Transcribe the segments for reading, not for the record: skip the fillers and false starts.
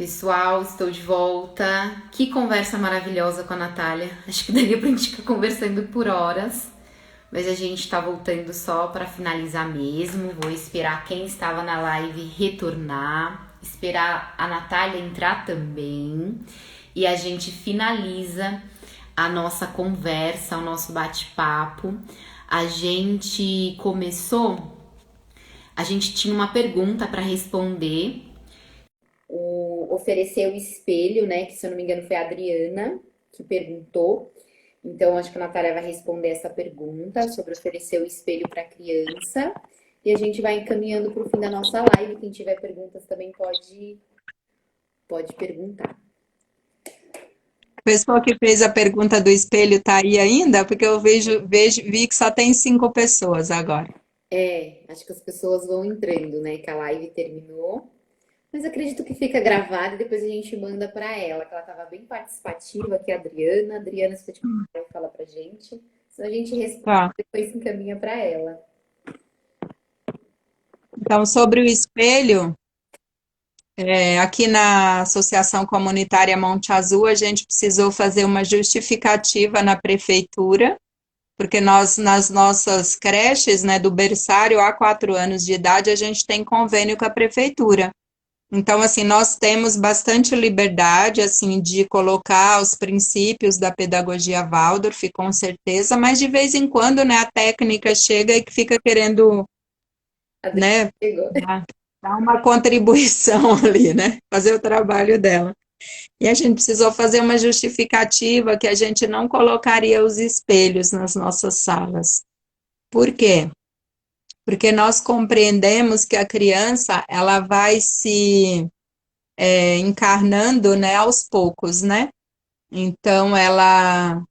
Pessoal, estou de volta. Que conversa maravilhosa com a Natália. Acho que daria pra gente ficar conversando por horas, mas a gente tá voltando só para finalizar mesmo. Vou esperar quem estava na live retornar, esperar a Natália entrar também e a gente finaliza a nossa conversa, o nosso bate-papo. A gente começou, a gente tinha uma pergunta para responder, oferecer o espelho, né? Que se eu não me engano foi a Adriana que perguntou. Então, acho que a Natália vai responder essa pergunta sobre oferecer o espelho para a criança. E a gente vai encaminhando para o fim da nossa live. Quem tiver perguntas também pode perguntar. A pessoa que fez a pergunta do espelho tá aí ainda? Porque eu vi que só tem 5 pessoas agora. É, acho que as pessoas vão entrando, né? Que a live terminou. Mas acredito que fica gravado e depois a gente manda para ela, que ela estava bem participativa aqui, a Adriana. Adriana, se você tiver, fala pra gente. Senão a gente responde Tá. e depois encaminha para ela. Então, sobre o espelho, aqui na Associação Comunitária Monte Azul, a gente precisou fazer uma justificativa na prefeitura, porque nós, nas nossas creches, né, do berçário a 4 anos de idade, a gente tem convênio com a prefeitura. Então, assim, nós temos bastante liberdade, assim, de colocar os princípios da pedagogia Waldorf, com certeza, mas de vez em quando, né, a técnica chega e que fica querendo, A Adriana né, chegou. dar uma contribuição ali, né, fazer o trabalho dela. E a gente precisou fazer uma justificativa que a gente não colocaria os espelhos nas nossas salas. Por quê? Porque nós compreendemos que a criança, ela vai se encarnando, né, aos poucos, né? Então ela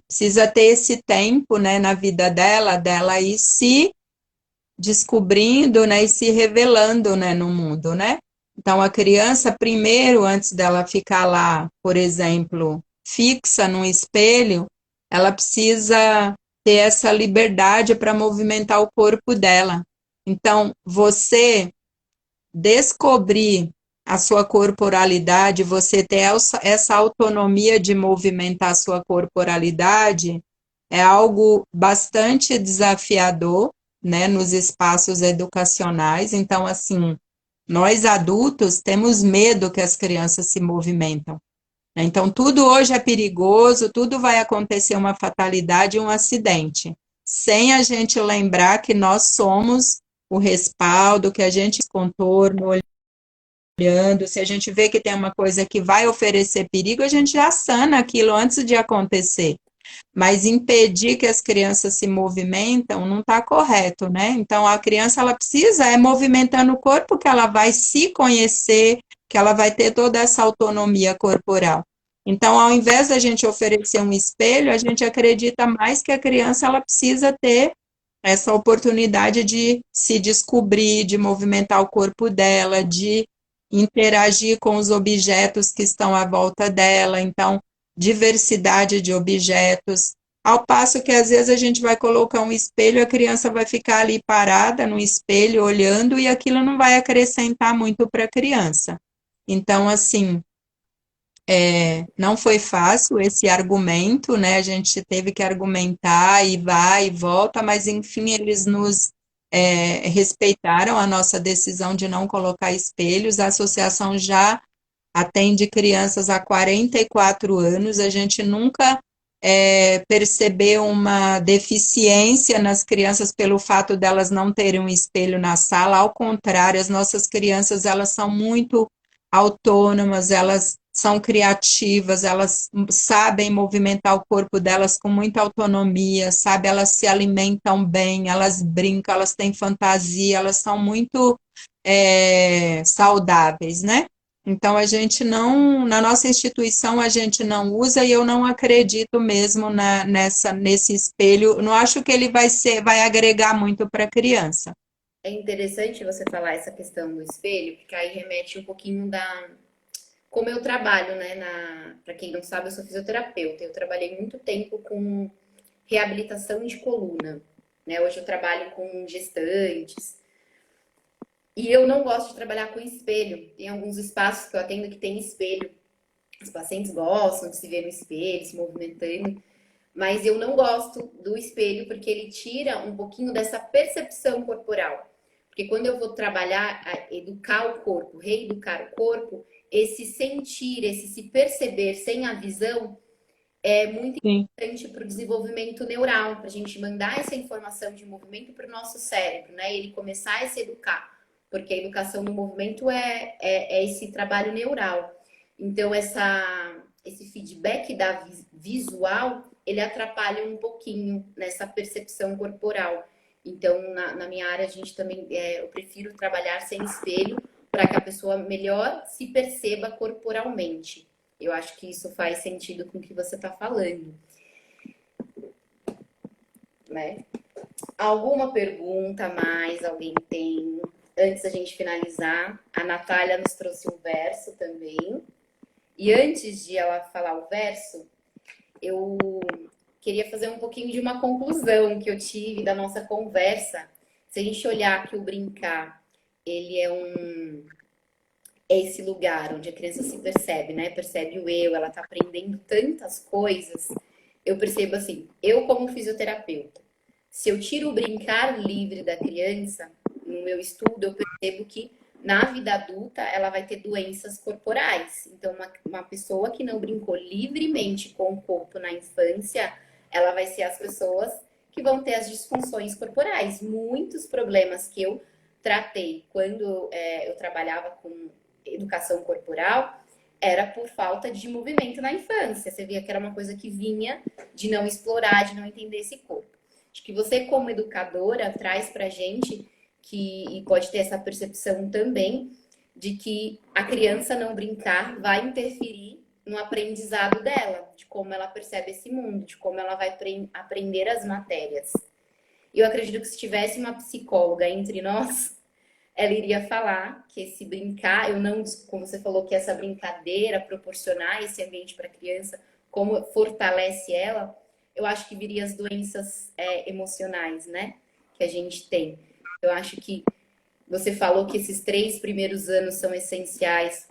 precisa ter esse tempo, né, na vida dela ir se descobrindo, né, e se revelando, né, no mundo, né? Então a criança primeiro, antes dela ficar lá, por exemplo, fixa num espelho, ela precisa ter essa liberdade para movimentar o corpo dela. Então, você descobrir a sua corporalidade, você ter essa autonomia de movimentar a sua corporalidade, é algo bastante desafiador, né, nos espaços educacionais. Então, assim, nós adultos temos medo que as crianças se movimentam. Né? Então, tudo hoje é perigoso, tudo vai acontecer uma fatalidade, um acidente, sem a gente lembrar que nós somos o respaldo, que a gente contorno, olhando, se a gente vê que tem uma coisa que vai oferecer perigo, a gente já sana aquilo antes de acontecer. Mas impedir que as crianças se movimentam não está correto, né? Então a criança ela precisa movimentando o corpo que ela vai se conhecer, que ela vai ter toda essa autonomia corporal. Então, ao invés da gente oferecer um espelho, a gente acredita mais que a criança ela precisa ter essa oportunidade de se descobrir, de movimentar o corpo dela, de interagir com os objetos que estão à volta dela, então, diversidade de objetos. Ao passo que às vezes a gente vai colocar um espelho, a criança vai ficar ali parada no espelho, olhando, e aquilo não vai acrescentar muito para a criança. Então, assim, não foi fácil esse argumento, né? A gente teve que argumentar e vai e volta, mas enfim, eles nos respeitaram a nossa decisão de não colocar espelhos. A associação já atende crianças há 44 anos, a gente nunca percebeu uma deficiência nas crianças pelo fato delas não terem um espelho na sala, ao contrário, as nossas crianças, elas são muito autônomas, elas são criativas, elas sabem movimentar o corpo delas com muita autonomia, sabe? Elas se alimentam bem, elas brincam, elas têm fantasia, elas são muito saudáveis, né? Então, a gente não, na nossa instituição, a gente não usa e eu não acredito mesmo nesse espelho. Não acho que ele vai agregar muito para a criança. É interessante você falar essa questão do espelho, porque aí remete um pouquinho da como eu trabalho, né, para quem não sabe, eu sou fisioterapeuta. Eu trabalhei muito tempo com reabilitação de coluna, né? Hoje eu trabalho com gestantes. E eu não gosto de trabalhar com espelho. Tem alguns espaços que eu atendo que tem espelho. Os pacientes gostam de se ver no espelho, se movimentando, mas eu não gosto do espelho porque ele tira um pouquinho dessa percepção corporal. Porque quando eu vou trabalhar, educar o corpo, reeducar o corpo, esse sentir, esse se perceber sem a visão é muito Sim, importante para o desenvolvimento neural, para a gente mandar essa informação de movimento para o nosso cérebro, né? E ele começar a se educar, porque a educação do movimento é esse trabalho neural. Então, esse feedback da visual, ele atrapalha um pouquinho nessa percepção corporal. Então, na minha área, a gente também, eu prefiro trabalhar sem espelho para que a pessoa melhor se perceba corporalmente. Eu acho que isso faz sentido com o que você está falando, né? Alguma pergunta mais alguém tem? Antes da gente finalizar, a Natália nos trouxe um verso também. E antes de ela falar o verso, eu queria fazer um pouquinho de uma conclusão que eu tive da nossa conversa. Se a gente olhar que o brincar, ele é esse lugar onde a criança se percebe, né? Percebe o eu, ela tá aprendendo tantas coisas. Eu percebo assim, eu como fisioterapeuta, se eu tiro o brincar livre da criança, no meu estudo, eu percebo que na vida adulta ela vai ter doenças corporais. Então, uma pessoa que não brincou livremente com o corpo na infância, ela vai ser as pessoas que vão ter as disfunções corporais. Muitos problemas que eu tratei quando eu trabalhava com educação corporal era por falta de movimento na infância. Você via que era uma coisa que vinha de não explorar, de não entender esse corpo. Acho que você, como educadora, traz pra gente e pode ter essa percepção também de que a criança não brincar vai interferir no aprendizado dela, de como ela percebe esse mundo, de como ela vai aprender as matérias. E eu acredito que se tivesse uma psicóloga entre nós, ela iria falar que esse brincar, eu não, como você falou, que essa brincadeira, proporcionar esse ambiente para a criança, como fortalece ela, eu acho que viria as doenças emocionais, né? Que a gente tem. Eu acho que você falou que esses 3 primeiros anos são essenciais,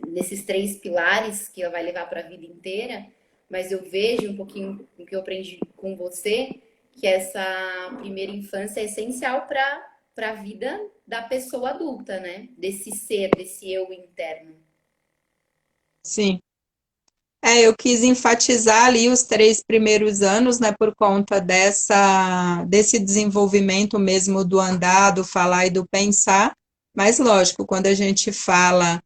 nesses 3 pilares que ela vai levar para a vida inteira, mas eu vejo um pouquinho do que eu aprendi com você, que essa primeira infância é essencial para a vida da pessoa adulta, né? Desse ser, desse eu interno. sim. Eu quis enfatizar ali os 3 primeiros anos, né, por conta desse desenvolvimento mesmo do andar, do falar e do pensar, mas lógico, quando a gente fala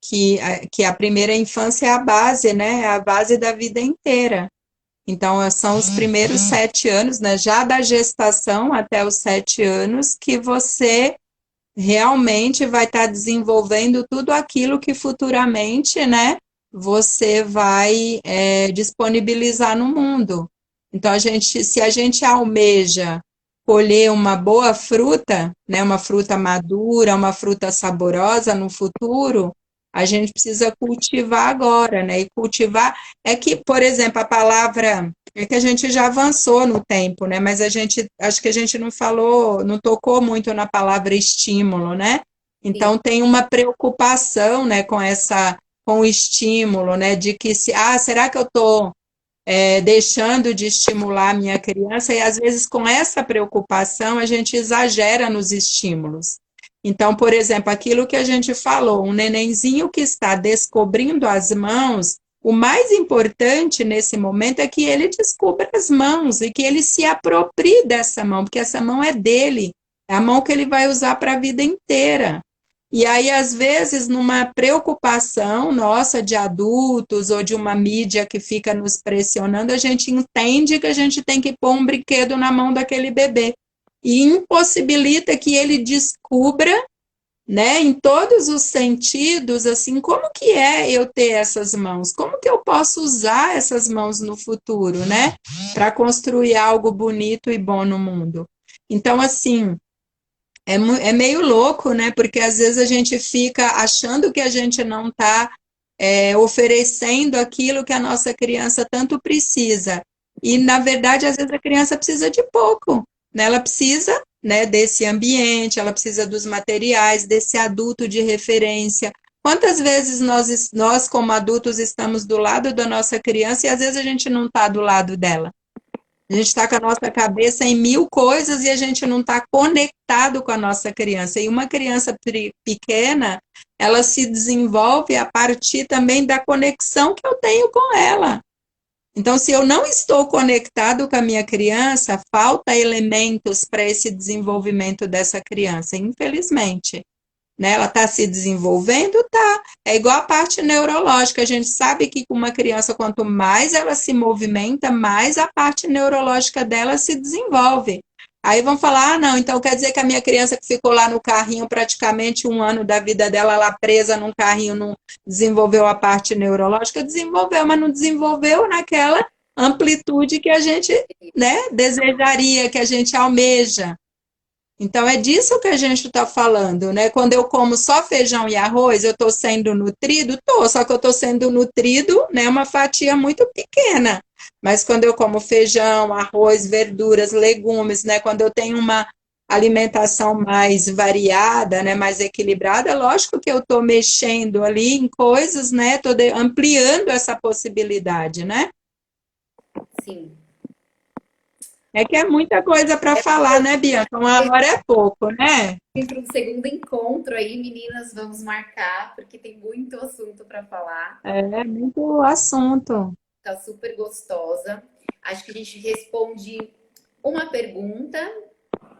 que a primeira infância é a base, né, é a base da vida inteira. Então, são os primeiros 7 anos, né, já da gestação até os 7 anos, que você realmente vai estar desenvolvendo tudo aquilo que futuramente, né, você vai disponibilizar no mundo. Então, se a gente almeja colher uma boa fruta, né, uma fruta madura, uma fruta saborosa no futuro, a gente precisa cultivar agora, né? E cultivar é que, por exemplo, a palavra é que a gente já avançou no tempo, né? Mas acho que a gente não falou, não tocou muito na palavra estímulo, né? Sim. Então tem uma preocupação, né, com o estímulo, né? De que será que eu estou deixando de estimular a minha criança? E às vezes com essa preocupação a gente exagera nos estímulos. Então, por exemplo, aquilo que a gente falou, um nenenzinho que está descobrindo as mãos, o mais importante nesse momento é que ele descubra as mãos e que ele se aproprie dessa mão, porque essa mão é dele, é a mão que ele vai usar para a vida inteira. E aí, às vezes, numa preocupação nossa de adultos ou de uma mídia que fica nos pressionando, a gente entende que a gente tem que pôr um brinquedo na mão daquele bebê e impossibilita que ele descubra, né, em todos os sentidos, assim, como que é eu ter essas mãos? Como que eu posso usar essas mãos no futuro, né, para construir algo bonito e bom no mundo? Então, assim, é meio louco, né? Porque às vezes a gente fica achando que a gente não está oferecendo aquilo que a nossa criança tanto precisa. E, na verdade, às vezes a criança precisa de pouco, né? Ela precisa né, desse ambiente, ela precisa dos materiais, desse adulto de referência. Quantas vezes nós, como adultos, estamos do lado da nossa criança e às vezes a gente não está do lado dela? A gente está com a nossa cabeça em mil coisas e a gente não está conectado com a nossa criança. E uma criança pequena, ela se desenvolve a partir também da conexão que eu tenho com ela. Então, se eu não estou conectado com a minha criança, falta elementos para esse desenvolvimento dessa criança, infelizmente. Né? Ela está se desenvolvendo? Tá. É igual a parte neurológica. A gente sabe que com uma criança, quanto mais ela se movimenta, mais a parte neurológica dela se desenvolve. Aí vão falar, ah, não, então quer dizer que a minha criança que ficou lá no carrinho praticamente um ano da vida dela, lá presa num carrinho, não desenvolveu a parte neurológica? Desenvolveu, mas não desenvolveu naquela amplitude que a gente, né, desejaria, que a gente almeja. Então, é disso que a gente está falando, né? Quando eu como só feijão e arroz, eu estou sendo nutrido? Estou, só que eu estou sendo nutrido, né? Uma fatia muito pequena. Mas quando eu como feijão, arroz, verduras, legumes, né? Quando eu tenho uma alimentação mais variada, né? Mais equilibrada, lógico que eu estou mexendo ali em coisas, né? Estou ampliando essa possibilidade, né? Sim. É que é muita coisa para falar, né, Bianca? Uma hora é pouco, né? Para um segundo encontro aí, meninas, vamos marcar, porque tem muito assunto para falar. É muito assunto. Tá super gostosa. Acho que a gente responde uma pergunta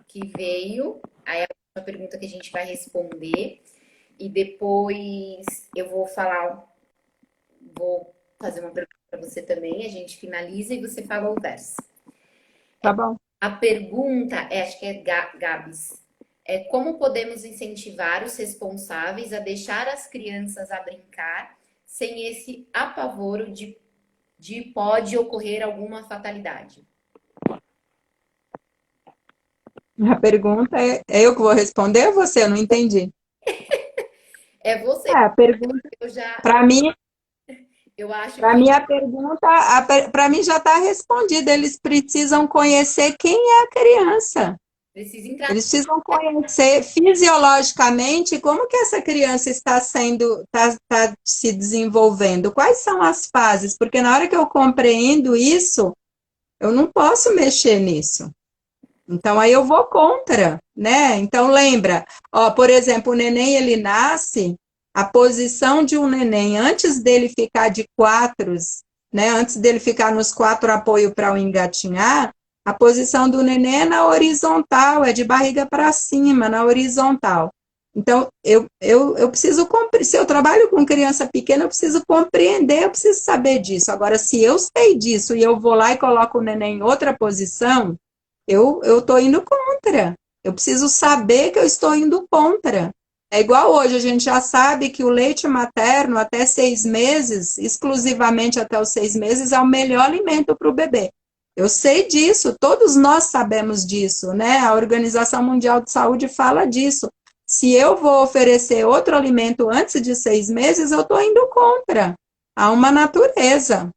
que veio, aí é uma pergunta que a gente vai responder, e depois eu vou falar, vou fazer uma pergunta para você também, a gente finaliza e você fala o verso. Tá bom. A pergunta é, acho que é Gabs, é como podemos incentivar os responsáveis a deixar as crianças a brincar sem esse apavoro de pode ocorrer alguma fatalidade? A pergunta é eu que vou responder ou você? Eu não entendi. É você, A pergunta, eu já, para mim, eu acho para que mim a pergunta, para mim já está respondida. Eles precisam conhecer quem é a criança. precisa entrar. Eles precisam conhecer fisiologicamente como que essa criança está sendo, está se desenvolvendo, quais são as fases, porque na hora que eu compreendo isso, eu não posso mexer nisso. Então, aí eu vou contra, né? Então, lembra, ó, por exemplo, o neném, ele nasce, a posição de um neném, antes dele ficar de quatro, né? Antes dele ficar nos quatro apoios para o engatinhar, a posição do neném é na horizontal, é de barriga para cima, na horizontal. Então, eu preciso, se eu trabalho com criança pequena, eu preciso compreender, eu preciso saber disso. Agora, se eu sei disso e eu vou lá e coloco o neném em outra posição, eu estou indo contra. Eu preciso saber que eu estou indo contra. É igual hoje, a gente já sabe que o leite materno até 6 meses, exclusivamente até os 6 meses, é o melhor alimento para o bebê. Eu sei disso, todos nós sabemos disso, né? A Organização Mundial de Saúde fala disso. Se eu vou oferecer outro alimento antes de 6 meses, eu estou indo contra. Há uma natureza.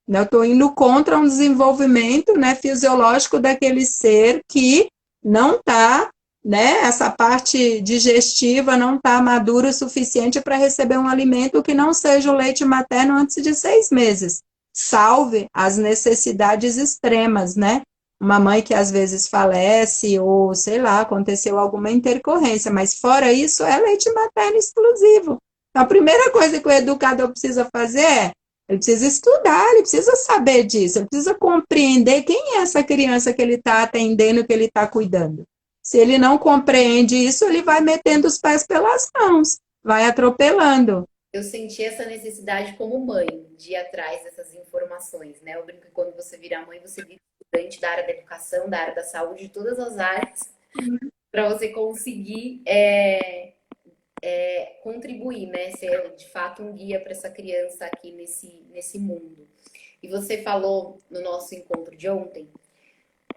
Eu estou indo contra um desenvolvimento, né, fisiológico daquele ser que não está, né, essa parte digestiva não está madura o suficiente para receber um alimento que não seja o leite materno antes de 6 meses. Salve as necessidades extremas, né? Uma mãe que às vezes falece ou, sei lá, aconteceu alguma intercorrência, mas fora isso é leite materno exclusivo. Então, a primeira coisa que o educador precisa fazer é ele precisa estudar, ele precisa saber disso, ele precisa compreender quem é essa criança que ele está atendendo, que ele está cuidando. Se ele não compreende isso, ele vai metendo os pés pelas mãos, vai atropelando. Eu senti essa necessidade como mãe de ir atrás dessas informações, né? Eu brinco que quando você vira mãe, você vira estudante da área da educação, da área da saúde, de todas as áreas, para você conseguir contribuir, né? Ser de fato um guia para essa criança aqui nesse mundo. E você falou no nosso encontro de ontem,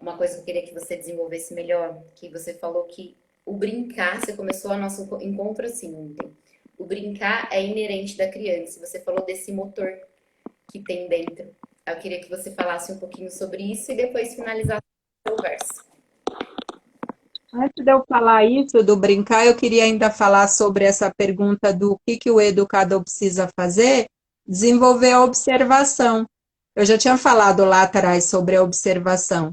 uma coisa que eu queria que você desenvolvesse melhor, que você falou que o brincar, você começou o nosso encontro assim ontem. O brincar é inerente da criança. Você falou desse motor que tem dentro. Eu queria que você falasse um pouquinho sobre isso e depois finalizar o verso. Antes de eu falar isso, do brincar, eu queria ainda falar sobre essa pergunta do que o educador precisa fazer, desenvolver a observação. Eu já tinha falado lá atrás sobre a observação.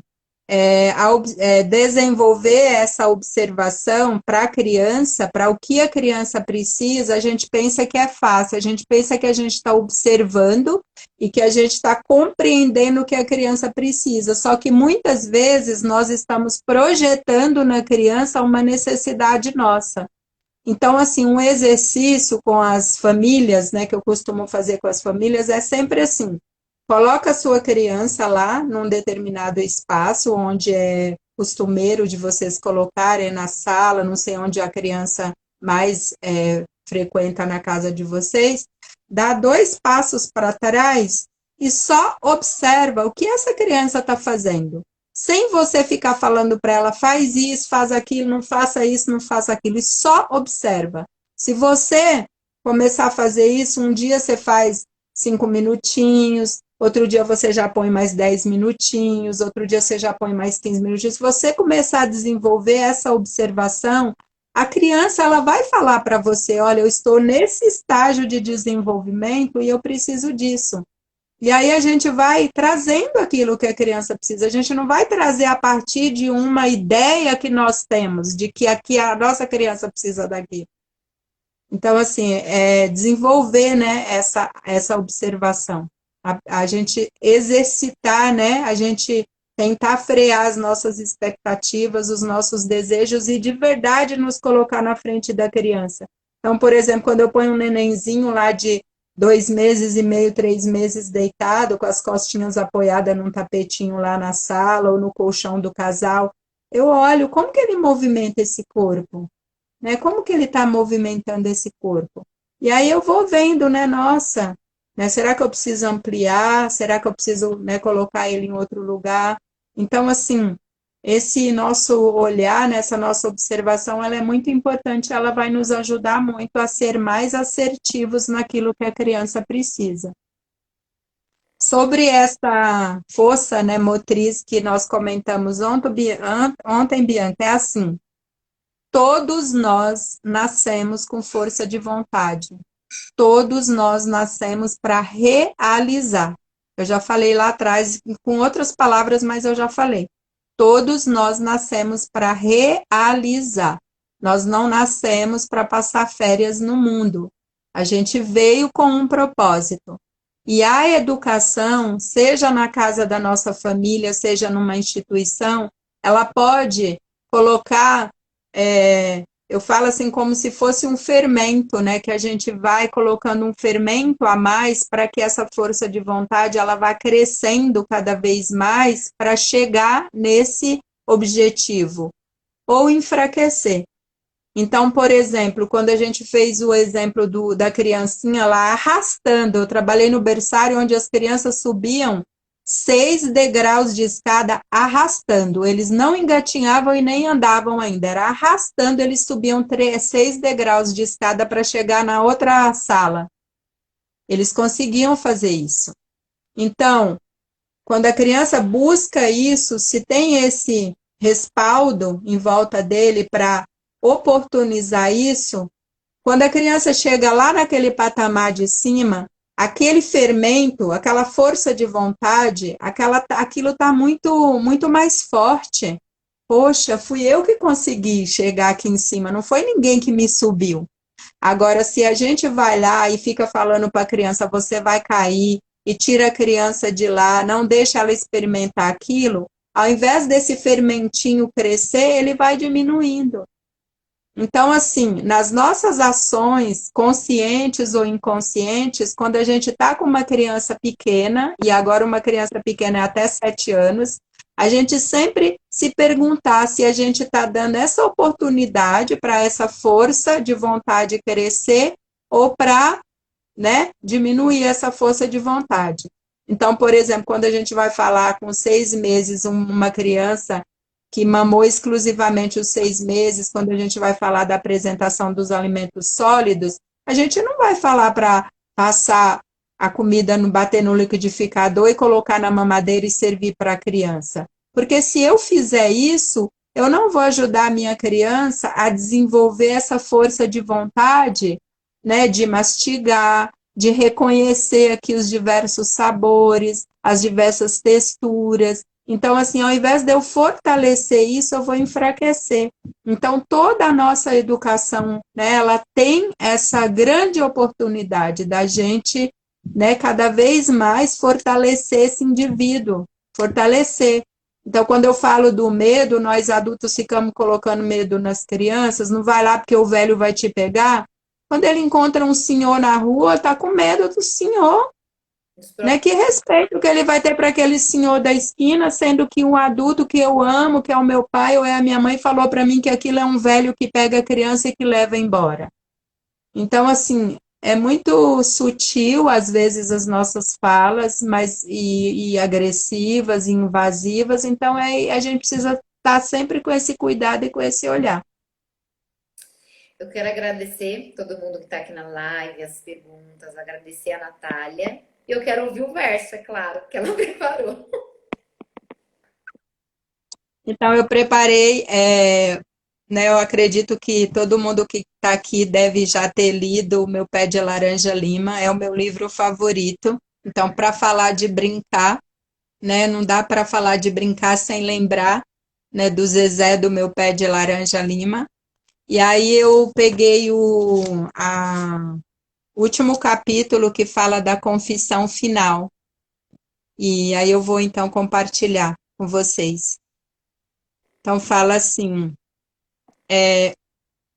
Desenvolver essa observação para a criança, para o que a criança precisa, a gente pensa que é fácil, a gente pensa que a gente está observando e que a gente está compreendendo o que a criança precisa. Só que muitas vezes nós estamos projetando na criança uma necessidade nossa. Então, assim, um exercício com as famílias, né, que eu costumo fazer com as famílias, é sempre assim: coloca a sua criança lá num determinado espaço onde é costumeiro de vocês colocarem na sala, não sei onde a criança mais frequenta na casa de vocês, dá 2 passos para trás e só observa o que essa criança está fazendo. Sem você ficar falando para ela, faz isso, faz aquilo, não faça isso, não faça aquilo, e só observa. Se você começar a fazer isso, um dia você faz 5 minutinhos, outro dia você já põe mais 10 minutinhos, outro dia você já põe mais 15 minutinhos. Se você começar a desenvolver essa observação, a criança ela vai falar para você, olha, eu estou nesse estágio de desenvolvimento e eu preciso disso. E aí a gente vai trazendo aquilo que a criança precisa. A gente não vai trazer a partir de uma ideia que nós temos, de que aqui a nossa criança precisa daquilo. Então, assim, desenvolver, né, essa observação. A gente exercitar, né, a gente tentar frear as nossas expectativas, os nossos desejos e de verdade nos colocar na frente da criança. Então, por exemplo, quando eu ponho um nenenzinho lá de 2 meses e meio, 3 meses deitado, com as costinhas apoiadas num tapetinho lá na sala ou no colchão do casal, eu olho como que ele movimenta esse corpo, né? Como que ele está movimentando esse corpo? E aí eu vou vendo, né? Nossa, né? Será que eu preciso ampliar? Será que eu preciso, né, colocar ele em outro lugar? Então, assim, esse nosso olhar, nessa nossa observação, ela é muito importante, ela vai nos ajudar muito a ser mais assertivos naquilo que a criança precisa. Sobre essa força, né, motriz que nós comentamos ontem, Bianca, é assim: todos nós nascemos com força de vontade. Todos nós nascemos para realizar. Eu já falei lá atrás com outras palavras, mas eu já falei. Todos nós nascemos para realizar. Nós não nascemos para passar férias no mundo. A gente veio com um propósito. E a educação, seja na casa da nossa família, seja numa instituição, ela pode colocar, eu falo assim, como se fosse um fermento, né? Que a gente vai colocando um fermento a mais para que essa força de vontade ela vá crescendo cada vez mais para chegar nesse objetivo ou enfraquecer. Então, por exemplo, quando a gente fez o exemplo da criancinha lá arrastando, eu trabalhei no berçário onde as crianças subiam 6 degraus de escada arrastando. Eles não engatinhavam e nem andavam ainda, era arrastando, eles subiam 6 degraus de escada para chegar na outra sala. Eles conseguiam fazer isso. Então, quando a criança busca isso, se tem esse respaldo em volta dele para oportunizar isso, quando a criança chega lá naquele patamar de cima, aquele fermento, aquela força de vontade, aquilo está muito, muito mais forte. Poxa, fui eu que consegui chegar aqui em cima, não foi ninguém que me subiu. Agora, se a gente vai lá e fica falando para a criança, você vai cair, e tira a criança de lá, não deixa ela experimentar aquilo, ao invés desse fermentinho crescer, ele vai diminuindo. Então, assim, nas nossas ações, conscientes ou inconscientes, quando a gente está com uma criança pequena, e agora uma criança pequena é até 7 anos, a gente sempre se perguntar se a gente está dando essa oportunidade para essa força de vontade crescer ou para, né, diminuir essa força de vontade. Então, por exemplo, quando a gente vai falar com 6 meses uma criança que mamou exclusivamente os 6 meses, quando a gente vai falar da apresentação dos alimentos sólidos, a gente não vai falar para passar a comida, bater no liquidificador e colocar na mamadeira e servir para a criança. Porque se eu fizer isso, eu não vou ajudar a minha criança a desenvolver essa força de vontade, né, de mastigar, de reconhecer aqui os diversos sabores, as diversas texturas. Então, assim, ao invés de eu fortalecer isso, eu vou enfraquecer. Então, toda a nossa educação, né, ela tem essa grande oportunidade da gente, né, cada vez mais fortalecer esse indivíduo, fortalecer. Então, quando eu falo do medo, nós adultos ficamos colocando medo nas crianças, não vai lá porque o velho vai te pegar. Quando ele encontra um senhor na rua, tá com medo do senhor, Os né? próprios Que respeito que ele vai ter para aquele senhor da esquina, sendo que um adulto que eu amo, que é o meu pai ou é a minha mãe, falou para mim que aquilo é um velho que pega a criança e que leva embora. Então, assim, é muito sutil, às vezes, as nossas falas, mas e agressivas, e invasivas, então a gente precisa estar sempre com esse cuidado e com esse olhar. Eu quero agradecer todo mundo que está aqui na live, as perguntas, agradecer a Natália. E eu quero ouvir o verso, é claro, que ela preparou. Então, eu preparei, né, eu acredito que todo mundo que está aqui deve já ter lido O Meu Pé de Laranja Lima, é o meu livro favorito. Então, para falar de brincar, né, não dá para falar de brincar sem lembrar, né, do Zezé do Meu Pé de Laranja Lima. E aí eu peguei o último capítulo que fala da confissão final. E aí eu vou então compartilhar com vocês. Então fala assim: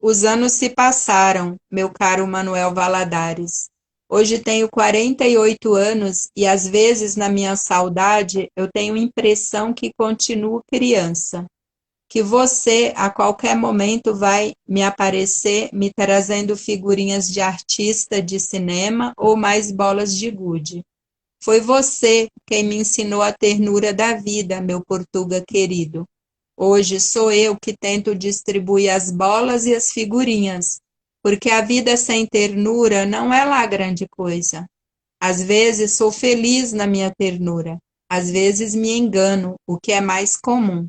os anos se passaram, meu caro Manuel Valadares. Hoje tenho 48 anos e às vezes na minha saudade eu tenho a impressão que continuo criança, que você a qualquer momento vai me aparecer me trazendo figurinhas de artista de cinema ou mais bolas de gude. Foi você quem me ensinou a ternura da vida, meu Portuga querido. Hoje sou eu que tento distribuir as bolas e as figurinhas, porque a vida sem ternura não é lá grande coisa. Às vezes sou feliz na minha ternura, às vezes me engano, o que é mais comum.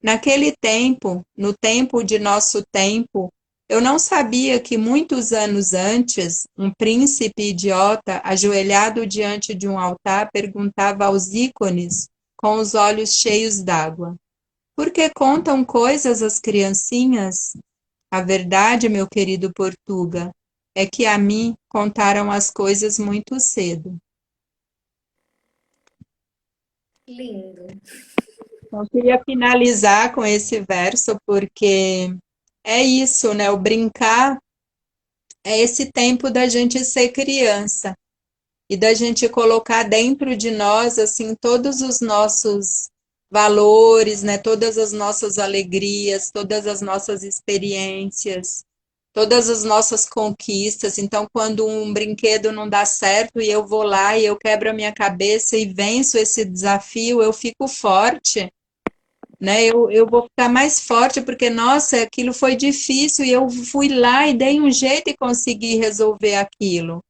Naquele tempo, no tempo de nosso tempo, eu não sabia que muitos anos antes, um príncipe idiota, ajoelhado diante de um altar, perguntava aos ícones, com os olhos cheios d'água: por que contam coisas às criancinhas? A verdade, meu querido Portuga, é que a mim contaram as coisas muito cedo. Lindo. Eu queria finalizar com esse verso, porque é isso, né? O brincar é esse tempo da gente ser criança e da gente colocar dentro de nós, assim, todos os nossos valores, né? Todas as nossas alegrias, todas as nossas experiências, todas as nossas conquistas. Então, quando um brinquedo não dá certo e eu vou lá e eu quebro a minha cabeça e venço esse desafio, eu fico forte, né? Eu vou ficar mais forte porque, nossa, aquilo foi difícil e eu fui lá e dei um jeito e consegui resolver aquilo.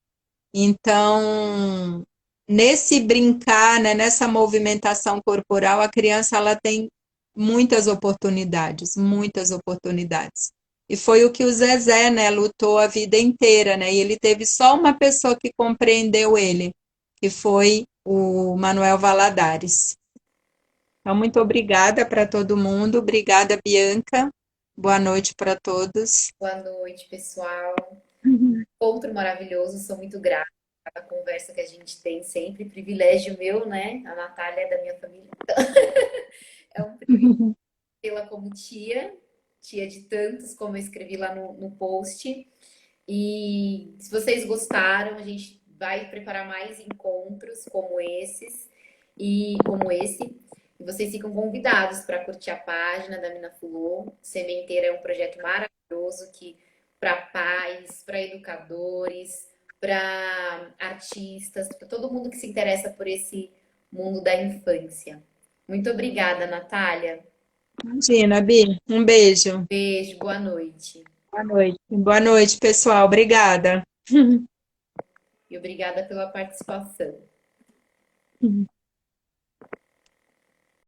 Então, nesse brincar, né, nessa movimentação corporal, a criança ela tem muitas oportunidades, muitas oportunidades. E foi o que o Zezé, né, lutou a vida inteira, né? E ele teve só uma pessoa que compreendeu ele, que foi o Manuel Valadares. Então, muito obrigada para todo mundo. Obrigada, Bianca. Boa noite para todos. Boa noite, pessoal. Outro maravilhoso, sou muito grata pela conversa que a gente tem sempre. Privilégio meu, né? A Natália é da minha família. É um privilégio tê-la como tia, tia de tantos, como eu escrevi lá no post. E se vocês gostaram, a gente vai preparar mais encontros como esses e como esse. E vocês ficam convidados para curtir a página da Mina Fulô. Sementeira é um projeto maravilhoso que para pais, para educadores, para artistas, para todo mundo que se interessa por esse mundo da infância. Muito obrigada, Natália. Imagina, Bi. Um beijo. Beijo, boa noite. Boa noite. Boa noite, pessoal. Obrigada. E obrigada pela participação.